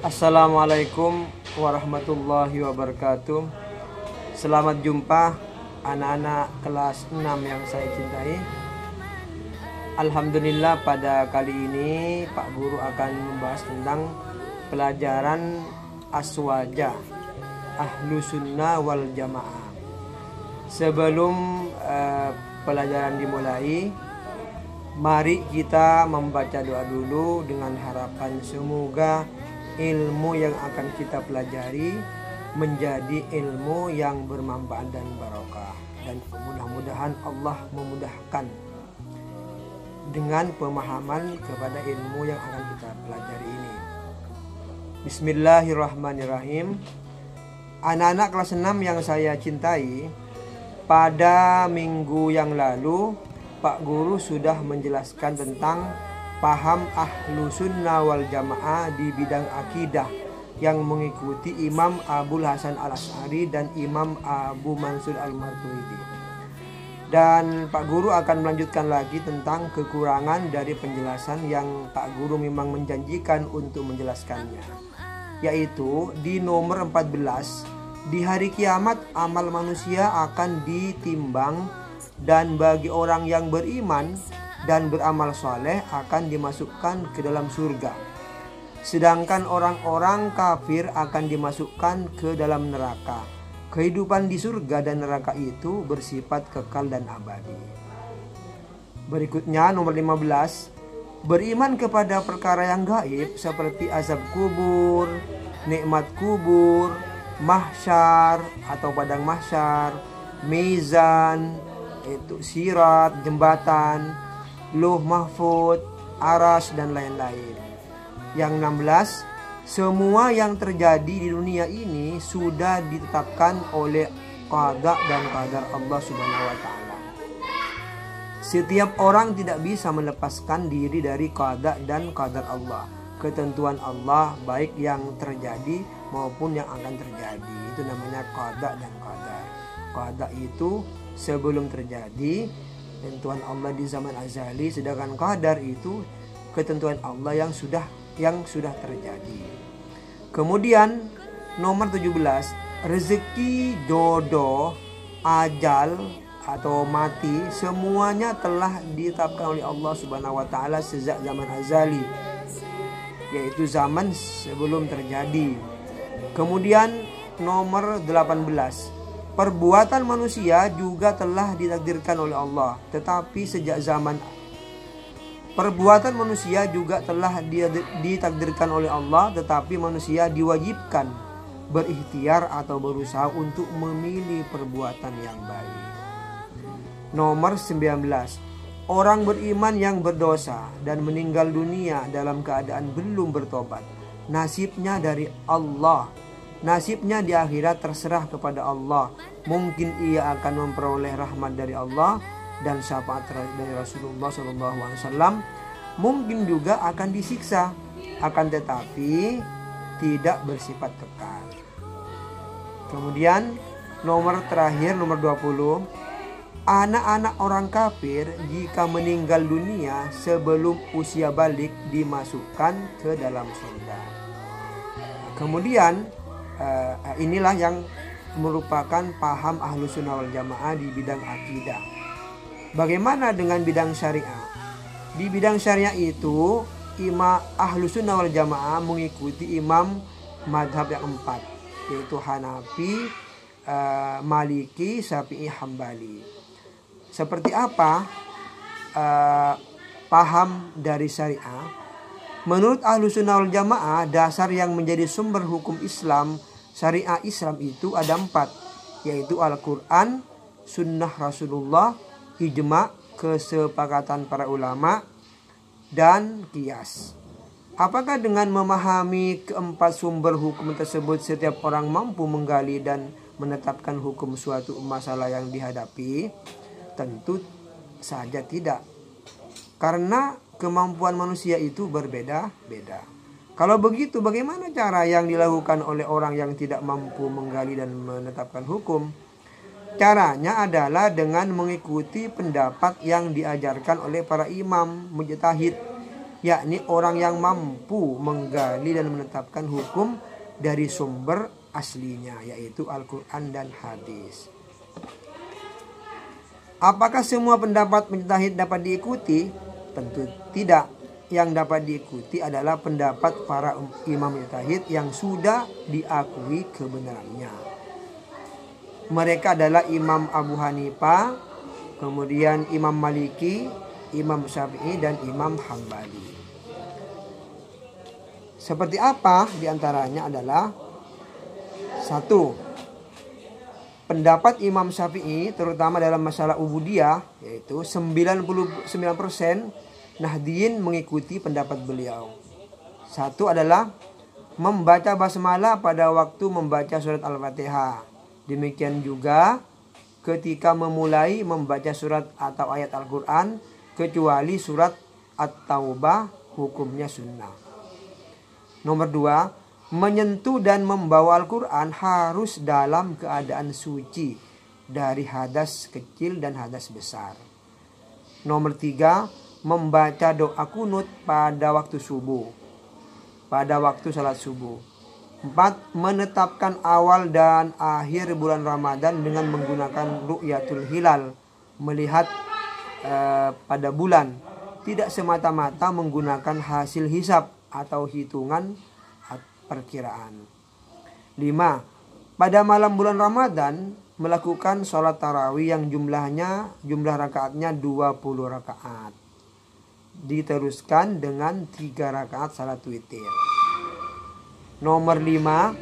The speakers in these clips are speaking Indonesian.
Assalamualaikum warahmatullahi wabarakatuh. Selamat jumpa anak-anak kelas 6 yang saya cintai. Alhamdulillah pada kali ini Pak Guru akan membahas tentang pelajaran aswaja ahlu sunnah wal jamaah. Sebelum pelajaran dimulai, mari kita membaca doa dulu dengan harapan semoga ilmu yang akan kita pelajari menjadi ilmu yang bermanfaat dan barokah, dan mudah-mudahan Allah memudahkan dengan pemahaman kepada ilmu yang akan kita pelajari ini. Bismillahirrahmanirrahim. Anak-anak kelas 6 yang saya cintai, pada minggu yang lalu Pak Guru sudah menjelaskan tentang paham ahlu sunnah wal jamaah di bidang akidah yang mengikuti Imam Abul Hasan al-Asy'ari dan Imam Abu Mansur al-Maturidi. Dan Pak Guru akan melanjutkan lagi tentang kekurangan dari penjelasan yang Pak Guru memang menjanjikan untuk menjelaskannya, yaitu di nomor 14, di hari kiamat amal manusia akan ditimbang, dan bagi orang yang beriman dan beramal soleh akan dimasukkan ke dalam surga, sedangkan orang-orang kafir akan dimasukkan ke dalam neraka. Kehidupan di surga dan neraka itu bersifat kekal dan abadi. Berikutnya nomor 15, beriman kepada perkara yang gaib seperti azab kubur, nikmat kubur, mahsyar atau padang mahsyar, mizan, itu sirat, jembatan, Lauh Mahfud, Aras, dan lain-lain. Yang 16, semua yang terjadi di dunia ini sudah ditetapkan oleh qada dan qadar Allah Subhanahu wa taala. Setiap orang tidak bisa melepaskan diri dari qada dan qadar Allah, ketentuan Allah baik yang terjadi maupun yang akan terjadi. Itu namanya qada dan qadar. Qada itu sebelum terjadi, ketentuan Allah di zaman azali, sedangkan qadar itu ketentuan Allah yang sudah terjadi. Kemudian nomor 17, rezeki, jodoh, ajal atau mati semuanya telah ditetapkan oleh Allah Subhanahu wa taala sejak zaman azali, yaitu zaman sebelum terjadi. Kemudian nomor 18, perbuatan manusia juga telah ditakdirkan oleh Allah, tetapi sejak zaman perbuatan manusia juga telah ditakdirkan oleh Allah, tetapi manusia diwajibkan berikhtiar atau berusaha untuk memilih perbuatan yang baik. Nomor 19, orang beriman yang berdosa dan meninggal dunia dalam keadaan belum bertobat, nasibnya dari Allah. Nasibnya di akhirat terserah kepada Allah. Mungkin ia akan memperoleh rahmat dari Allah dan syafaat dari Rasulullah SAW. Mungkin juga akan disiksa, akan tetapi tidak bersifat kekal. Kemudian nomor terakhir, nomor 20, anak-anak orang kafir jika meninggal dunia sebelum usia balik dimasukkan ke dalam surga. Kemudian inilah yang merupakan paham ahlu sunnah wal jamaah di bidang akidah. Bagaimana dengan bidang syariah? Di bidang syariah itu imam ahlu sunnah wal jamaah mengikuti imam madhab yang 4, yaitu Hanafi, Maliki, Syafi'i, Hambali. Seperti apa paham dari syariah? Menurut ahlu sunnah wal jamaah, dasar yang menjadi sumber hukum Islam, syariah Islam itu ada 4, yaitu Al-Quran, sunnah Rasulullah, ijma, kesepakatan para ulama, dan qiyas. Apakah dengan memahami keempat sumber hukum tersebut setiap orang mampu menggali dan menetapkan hukum suatu masalah yang dihadapi? Tentu saja tidak, karena kemampuan manusia itu berbeda-beda. Kalau begitu, bagaimana cara yang dilakukan oleh orang yang tidak mampu menggali dan menetapkan hukum? Caranya adalah dengan mengikuti pendapat yang diajarkan oleh para imam mujtahid yakni orang yang mampu menggali dan menetapkan hukum dari sumber aslinya, yaitu Al-Quran dan hadis. Apakah semua pendapat mujtahid dapat diikuti? Tentu tidak. Yang dapat diikuti adalah pendapat para imam mujtahid yang sudah diakui kebenarannya. Mereka adalah Imam Abu Hanifah, kemudian Imam Maliki, Imam Syafi'i, dan Imam Hambali. Seperti apa? Di antaranya adalah: 1. Pendapat Imam Syafi'i terutama dalam masalah ubudiyah, yaitu 99% Nahdiyin mengikuti pendapat beliau. 1 adalah membaca basmalah pada waktu membaca surat Al-Fatihah. Demikian juga ketika memulai membaca surat atau ayat Al-Quran, kecuali surat At-Taubah, hukumnya sunnah. Nomor 2, menyentuh dan membawa Al-Quran harus dalam keadaan suci dari hadas kecil dan hadas besar. Nomor 3, membaca doa kunut pada waktu subuh, pada waktu salat subuh. 4, menetapkan awal dan akhir bulan Ramadan dengan menggunakan ru'yatul hilal, melihat pada bulan, tidak semata-mata menggunakan hasil hisab atau hitungan perkiraan. 5, pada malam bulan Ramadan melakukan sholat tarawih yang jumlah rakaatnya 20 rakaat. Diteruskan dengan 3 rakaat salat witir. Nomor 5,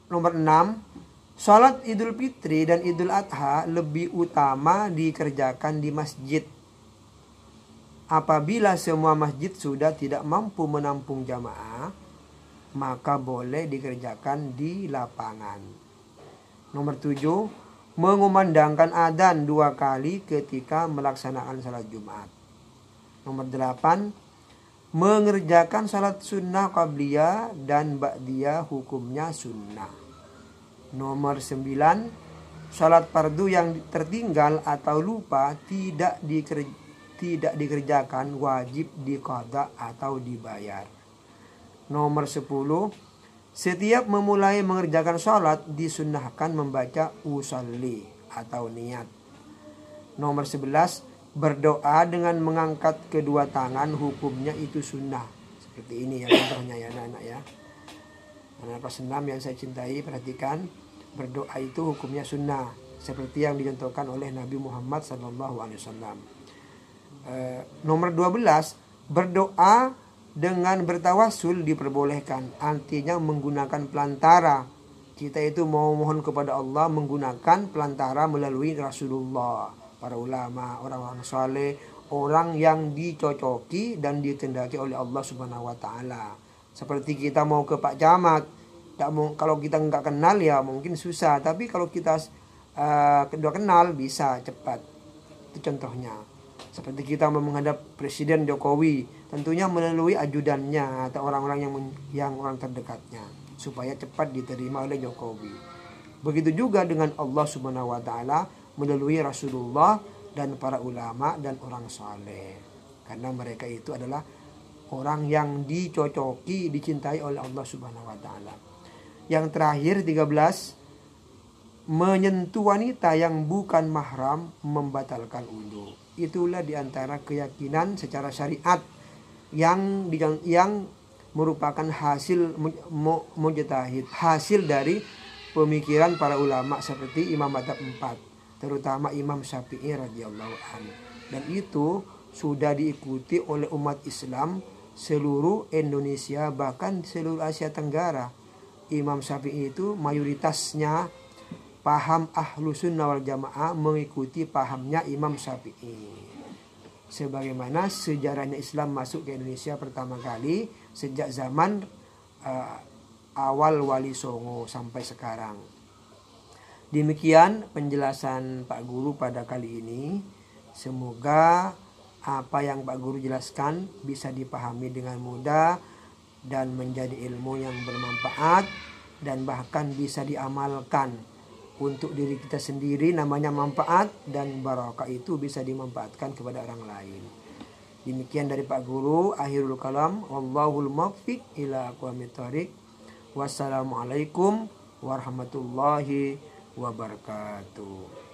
nomor 6, sholat Idul Fitri dan Idul Adha lebih utama dikerjakan di masjid. Apabila semua masjid sudah tidak mampu menampung jamaah, maka boleh dikerjakan di lapangan. Nomor 7, mengumandangkan adzan 2 kali ketika melaksanakan salat Jumat. Nomor 8, mengerjakan salat sunnah qabliyah dan ba'diyah, hukumnya sunnah. Nomor 9, salat fardu yang tertinggal atau lupa tidak dikerjakan, wajib diqadha atau dibayar. Nomor 10, setiap memulai mengerjakan sholat disunnahkan membaca usolli atau niat. Nomor 11, berdoa dengan mengangkat kedua tangan, hukumnya itu sunnah. Seperti ini ya contohnya ya anak-anak ya. Anak kelas 6 yang saya cintai, perhatikan, berdoa itu hukumnya sunnah, seperti yang dicontohkan oleh Nabi Muhammad SAW. Nomor 12, berdoa dengan bertawasul diperbolehkan, artinya menggunakan pelantara. Kita itu mau mohon kepada Allah menggunakan pelantara melalui Rasulullah, para ulama, orang-orang saleh, orang yang dicocoki dan dikehendaki oleh Allah Subhanahu wa taala. Seperti kita mau ke Pak Camat, kalau kita nggak kenal ya mungkin susah, tapi kalau kita kedua kenal bisa cepat. Itu contohnya. Seperti kita mau menghadap Presiden Jokowi, tentunya melalui ajudannya atau orang-orang yang orang terdekatnya, supaya cepat diterima oleh Jokowi. Begitu juga dengan Allah Subhanahu wa taala melalui Rasulullah dan para ulama dan orang saleh. Karena mereka itu adalah orang yang dicocoki, dicintai oleh Allah Subhanahu wa taala. Yang terakhir 13, menyentuh wanita yang bukan mahram membatalkan wudu. Itulah diantara keyakinan secara syariat yang merupakan hasil mujtahid, hasil dari pemikiran para ulama seperti Imam Madzhab 4, terutama Imam Syafi'i radhiyallahu anhu. Dan itu sudah diikuti oleh umat Islam seluruh Indonesia, bahkan seluruh Asia Tenggara. Imam Syafi'i itu mayoritasnya paham ahlu sunnah wal jamaah mengikuti pahamnya Imam Syafi'i. Sebagaimana sejarahnya Islam masuk ke Indonesia pertama kali sejak zaman awal Wali Songo sampai sekarang. Demikian penjelasan Pak Guru pada kali ini. Semoga apa yang Pak Guru jelaskan bisa dipahami dengan mudah dan menjadi ilmu yang bermanfaat dan bahkan bisa diamalkan untuk diri kita sendiri, namanya manfaat, dan barakah itu bisa dimanfaatkan kepada orang lain. Demikian dari Pak Guru, akhirul kalam, wallahul muwaffiq ila aqwamit thoriq. Wassalamualaikum warahmatullahi wabarakatuh.